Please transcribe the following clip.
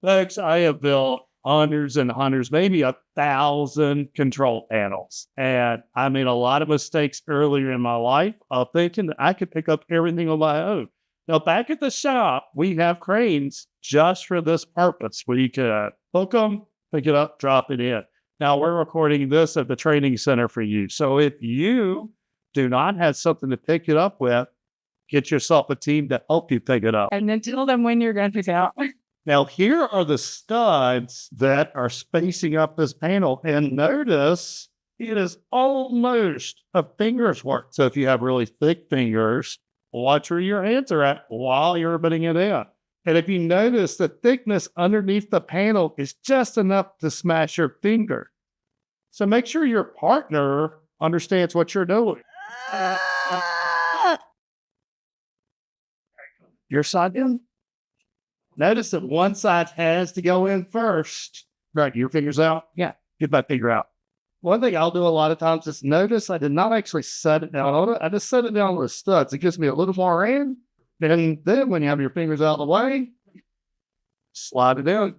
Folks, I have built hundreds and hundreds, maybe 1,000 control panels. And I made a lot of mistakes earlier in my life of thinking that I could pick up everything on my own. Now, back at the shop, we have cranes just for this purpose where you can hook them, pick it up, drop it in. Now, we're recording this at the training center for you. So if you do not have something to pick it up with, get yourself a team to help you pick it up. And then tell them when you're going to pick it up. Now, here are the studs that are spacing up this panel. And notice it is almost a finger's worth. So if you have really thick fingers, watch where your hands are at while you're putting it in. And if you notice, the thickness underneath the panel is just enough to smash your finger. So make sure your partner understands what you're doing. Your side in? Notice that one side has to go in first. Right, your fingers out? Yeah. Get my finger out. One thing I'll do a lot of times is notice I did not actually set it down on it. I just set it down with studs. It gives me a little more in. And then when you have your fingers out of the way, slide it in.